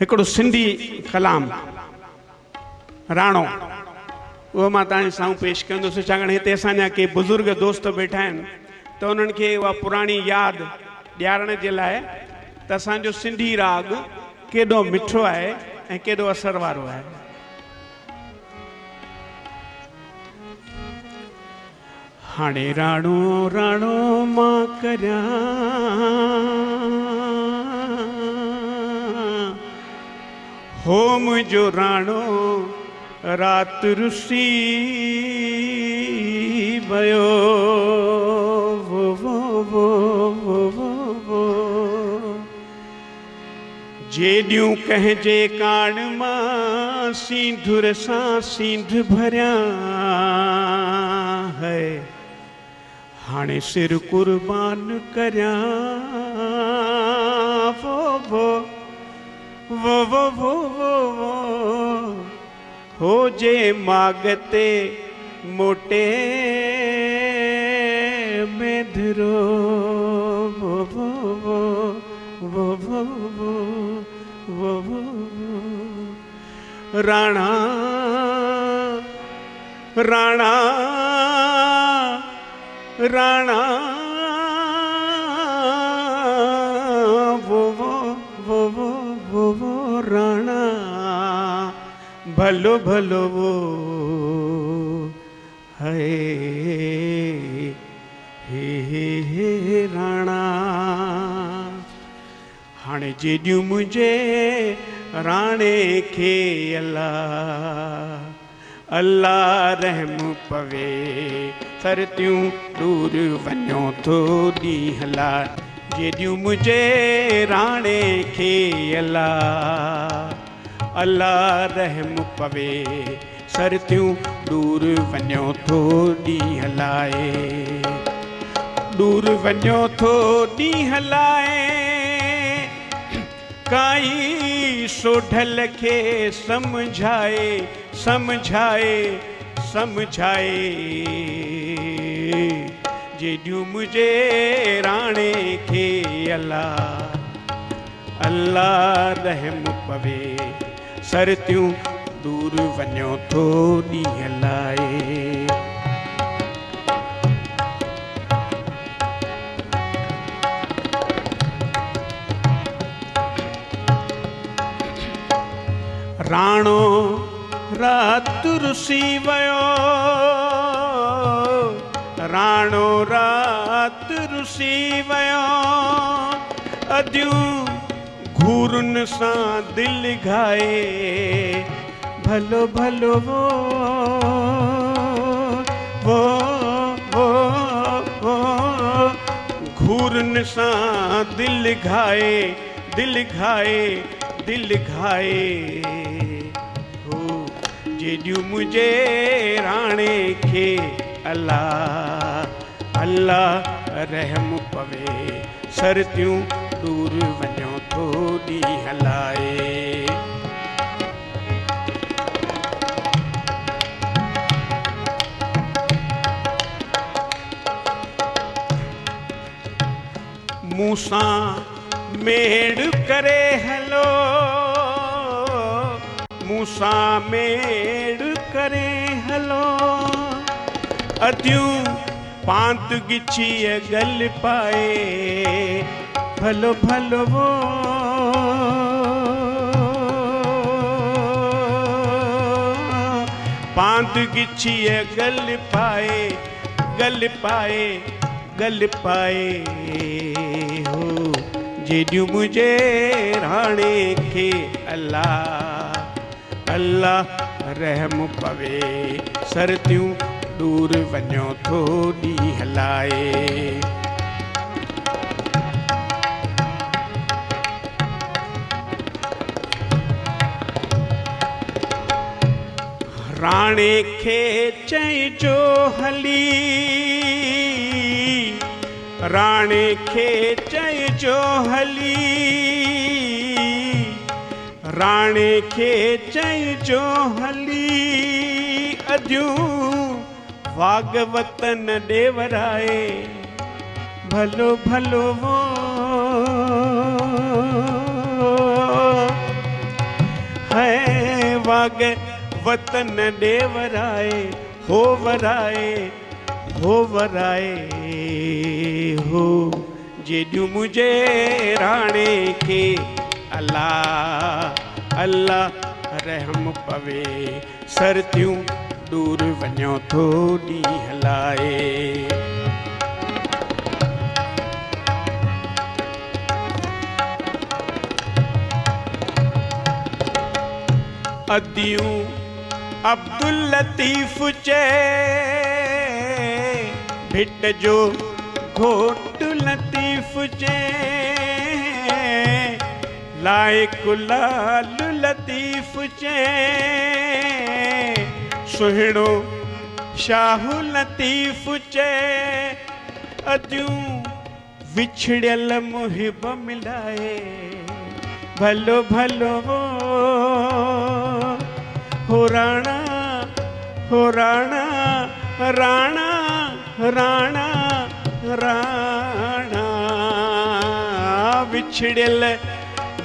हिकिड़ो सिंधी कलाम राणो वो मां तव्हांजे साम्हूं पेश कंदुसि। छाकाणि हिते असांजा के बुज़ुर्ग दोस्त वेठा आहिनि त उन्हनि खे उहा पुराणी यादि ॾियारण जे लाइ त असांजो सिंधी राग केॾो मिठो आहे ऐं केॾो असर वारो आहे। हाणे राणो राणो मां करियां हो मुंहिंजो राणो रात रुसी वियो वो वो वो वो वो वो जेॾियूं कंहिंजे कान मां सींधुर सां सींध भरियां है हाणे सिर कुर्बान करियां वो वो वो वो वो वो वो हो जे मागते मोटे मेधरो वो वो वो वो वो वो वो राणा राणा राणा वो वो वो वो वो वो राणा भलो भलो वो है हे राणा। हाणे जेॾियूं मुंहिंजे राणे खे अल्लाह अल्लाह रहम पवे सरतियूं दूर वञो थो ॾींहं लाइ जेॾियूं मुंहिंजे राणे खे अल्लाह अल्लाह रहम पवे सरतियूं दूर वञो थो ॾींहं लाइ दूर वञो थो ॾींहं लाइ काई सोढल खे सम्झाए सम्झाए सम्झाए जेॾियूं मुंहिंजे राणे खे अल्लाह अल्लाह रहम पवे सरतियूं दूर वञो थो ॾींहं लाइ। राणो रात रुसी वियो राणो रात रुसी वियो अदियूं घूरुनि सां दिलि घाए भलो भलो वो वो वो वो घूरुनि सां दिलि घाए दिलि घाए दिलि घाए हो जेॾियूं मुंहिंजे राणे खे अल्लाह अल्लाह रहम पवे सरतियूं दूर वञो थो ॾींहं लाइ। मूंसां मेड़ करे हलो मूंसां मेड़ करे हलो अदियूं पांत गिछीअ गल पाए भलो भलो वो पांत गिछीअ गल पाए गल पाए गल पाए हो जेॾियूं मुंहिंजे राणे खे अल्लाह अल्लाह रहम पवे सरतियूं दूर वञो थो ॾींहं लाइ। राणे खे चइजो हली राणे खे चइजो हली राणे खे चइजो हली अदियूं वाग वतन ॾेवराए भलो भलो वो वागे वतन दे वराए हो वराए हो वराए हो जेॾियूं मुझे राणे के अल्लाह अल्लाह रहम पवे सरतियूं दूर वञो थो ॾींहुं हलाए। अदियूं अब्दुल लतीफ़ चे भिट जो घोट लतीफ़ चे लाइक़ु लाल लतीफ़ चे सुहिणो शाह लतीफ़ चे अदियूं विछड़ियल मुहिब मिलाए भलो भलो हो राणा राणा राणा राणा राणा विछड़ियल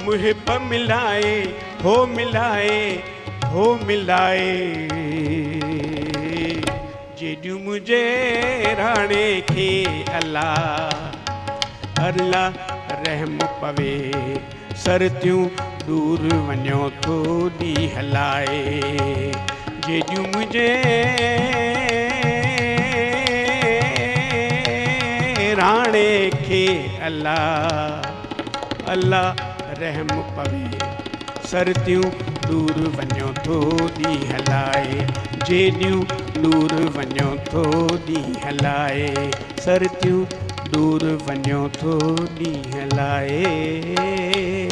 मुहिब मिलाए हो मिलाए जेॾियूं मुझे राणे खे अल्लाह अल्लाह रहम पवे सरतियूं दूर वञो थो ॾींहुं हलाए जेॾियूं मुझे राणे खे अल्लाह अल्लाह रहम पवे सरतियूं दूर वञो थो ॾींहुं हलाए जेॾियूं दूर वञो थो ॾींहुं हलाए सरतियूं दूर वञो थो ॾींहुं हलाए।